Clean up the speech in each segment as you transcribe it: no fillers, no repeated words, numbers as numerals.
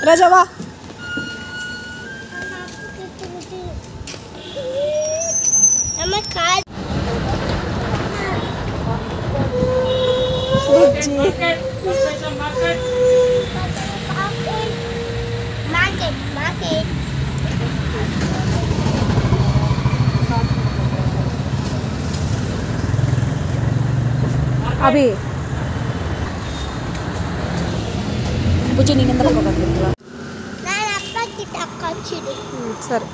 राजा वाह अभी मुझे नहीं अंदर पकड़ लेगा நான் அப்பா கிட்ட காமிச்சிடு சரி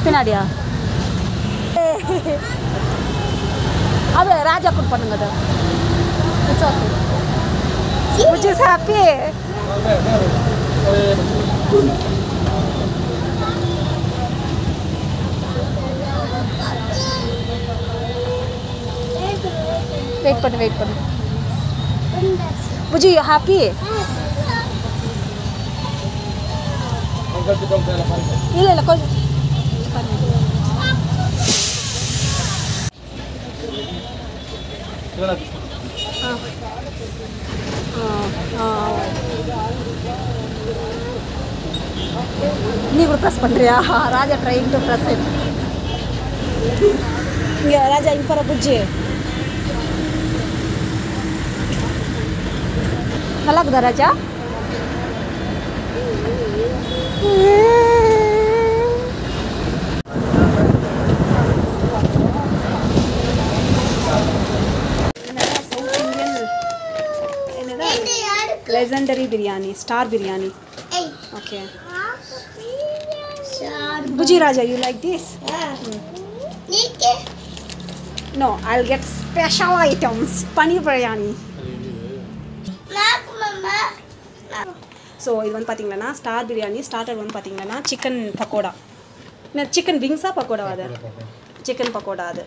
பின்னாடியா அது ராஜா கூட பண்ணுங்க அது it's okay which is happy wait பண்ணு मुझे you happy இல்ல கொஞ்சம் நீ கூட ப்ரெஸ் பண்ணுறியா ராஜா ட்ரைங் டு ப்ரெஸ் இட் இங்கே ராஜா இங்கே போகிற புஜ்ஜி நல்லா இருக்குதா ராஜா legendary biryani star biryani okay Buji Raja you like this no I'll get special items paneer biryani so இது வந்து பாத்தீங்கன்னா ஸ்டார் பிரியாணி ஸ்டார்டர் வந்து பாத்தீங்கன்னா சிக்கன் பக்கோடா சிக்கன் விங்ஸா பக்கோடா அது சிக்கன் பக்கோடா அது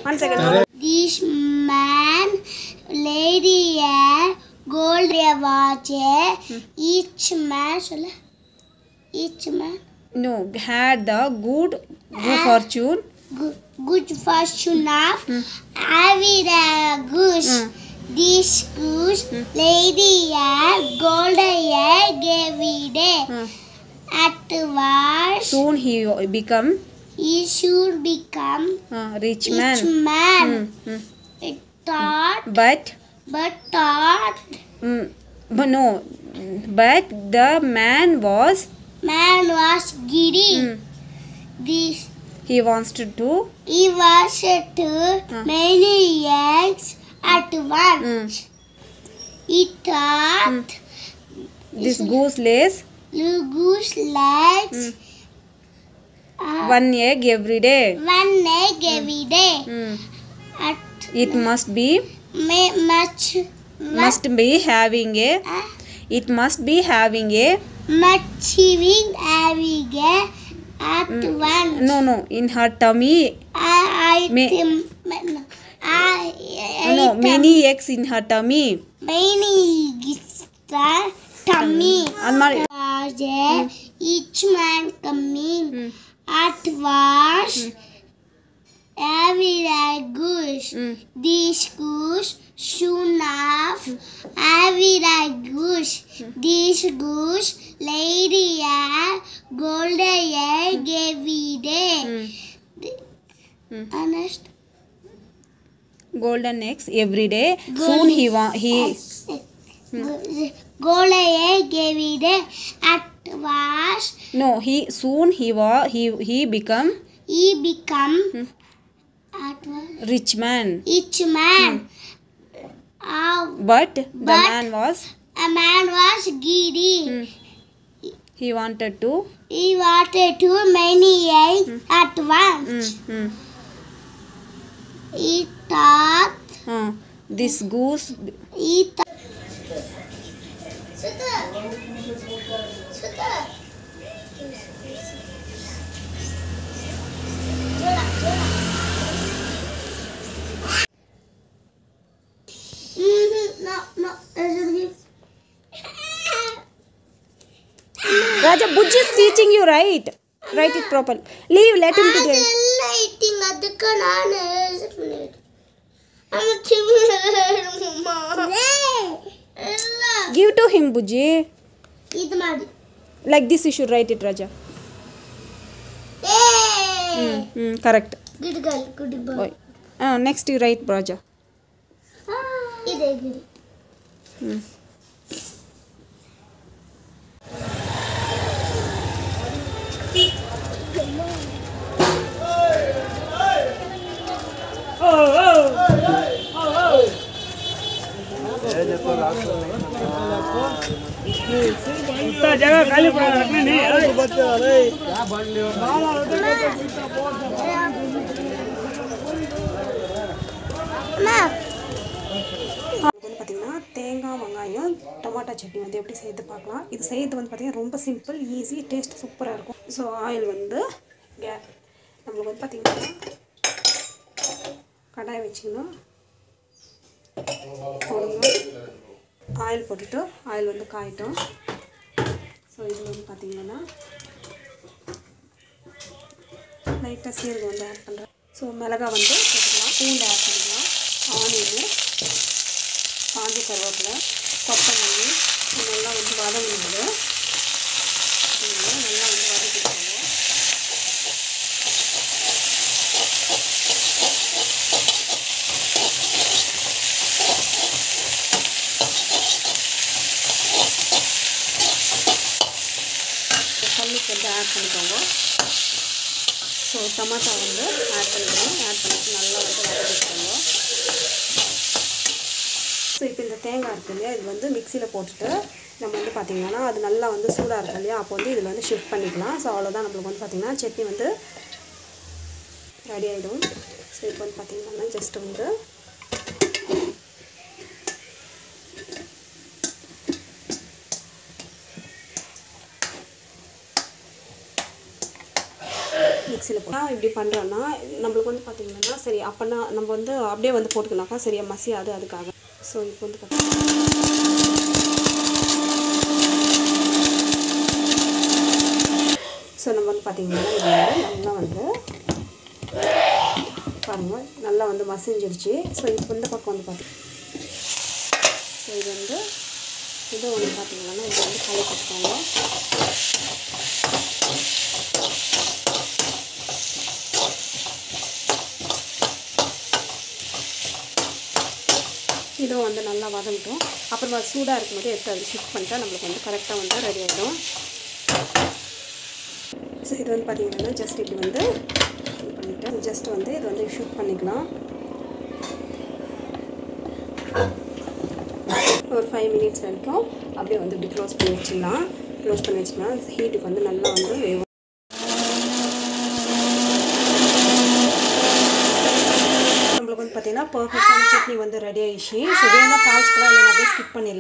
one second this man lady gold watch each man no had the good fortune good fortune of having a goose this goose lady gold gave it at was soon he should become rich man it thought but no but the man was giddy this he wants to do many eggs at once he thought this goose lays one egg every day at it must be having a at once no in her tummy many eggs in her tummy each man coming at once every goose this goose soon off every goose this goose lady gold gave it honest golden eggs every day soon gold gave it at was no he become at rich man but the man was giddy he wanted to many eggs at once he thought this goose No, I should give Raja, Bujji is teaching you right. Write it properly. Leave, let him to do it. eating adukku nanu Give to him, Bujji. idu mari Like this you should write it, Raja. Correct. good girl, good boy. Next you write, Raja. ide good. इतना जगह खाली पड़ा रखने नहीं है बच्चे अरे क्या बढ़ लियो பார்த்தீங்கன்னா தேங்காய் வெங்காயம் டொமாட்டோ சட்னி வந்து எப்படி செய்து பார்க்கலாம். இது செய்யறது வந்து பார்த்தீங்கன்னா ரொம்ப சிம்பிள், ஈஸி, டேஸ்ட் சூப்பராக இருக்கும். ஸோ ஆயில் வந்து நம்மளுக்கு வந்து பார்த்தீங்கன்னா கடாய் வச்சுக்கணும். ஆயில் போட்டுட்டு ஆயில் வந்து காயிட்டோம். ஸோ இது வந்து பார்த்தீங்கன்னா லைட்டாக சீரகம் வந்து ஆட் பண்ணுறேன். ஸோ மிளகாய் வந்து போட்டுக்கலாம், பூண்டு ஆட் பண்ணிக்கலாம், ஆனியனு, காஞ்சி கருவேப்பிலை, கொத்தமல்லி நல்லா வந்து வதங்கினது நல்லா வந்து வதக்கிடுவோம். கல்லுக்கு வந்து ஆட் பண்ணிக்கோங்க. ஸோ டமாட்டோ வந்து ஆட் பண்ணிக்கணும். ஆட் பண்ணிட்டு நல்லா வந்து வதக்கிக்கோங்க. ஸோ இப்போ இந்த தேங்காய் இருக்குது இல்லையா, இது வந்து மிக்சியில் போட்டுட்டு நம்ம வந்து பார்த்திங்கன்னா அது நல்லா வந்து சூடாக இருக்கும் இல்லையா, அப்போ வந்து இதில் வந்து ஷிஃப்ட் பண்ணிக்கலாம். ஸோ அவ்வளோதான், நம்மளுக்கு வந்து பார்த்திங்கன்னா சட்னி வந்து ரெடி ஆகிடும். ஸோ இப்போ வந்து பார்த்திங்கன்னா ஜஸ்ட் வந்து மிக்சியில் போட்டால் இப்படி பண்ணுறோன்னா நம்மளுக்கு வந்து பார்த்திங்கன்னா சரி அப்போனா நம்ம வந்து அப்படியே வந்து போட்டுக்கணாக்கா சரியாக மசியாது, அதுக்காக. ஸோ இப்போ வந்து ஸோ நம்ம வந்து பார்த்திங்கன்னா இது நல்லா வந்து பாருங்கள் நல்லா வந்து மசிஞ்சிருச்சு. ஸோ இப்போ இந்த பக்கம் வந்து பார்த்திங்கன்னா ஸோ இது வந்து பார்த்திங்கன்னா இது வந்து களை கட்டுவாங்க. இதுவும் வந்து நல்லா வதங்கட்டும். அப்புறமா சூடாக இருக்கும்போது எடுத்து அது ஷிஃப்ட் பண்ணிட்டா நம்மளுக்கு வந்து கரெக்டாக வந்து ரெடி ஆகிடும். ஸோ இது வந்து பார்த்திங்கன்னா ஜஸ்ட் இப்படி வந்து பண்ணிவிட்டு ஜஸ்ட் வந்து இது வந்து ஷிஃப்ட் பண்ணிக்கலாம். ஒரு 5 மினிட்ஸ் வரைக்கும் அப்படியே வந்து இப்படி க்ளோஸ் பண்ணி வச்சிடலாம். ஹீட்டுக்கு வந்து நல்லா வந்து வேகும். நம்மளுக்கு வந்து பார்த்திங்கன்னா பர்ஃபெக்டான சட்னி வந்து ரெடி ஆகிடுச்சு. ஸோ வேணால் தாளிச்சுக்கலாம், இல்லை அப்படியே ஸ்கிப் பண்ணிடலாம்.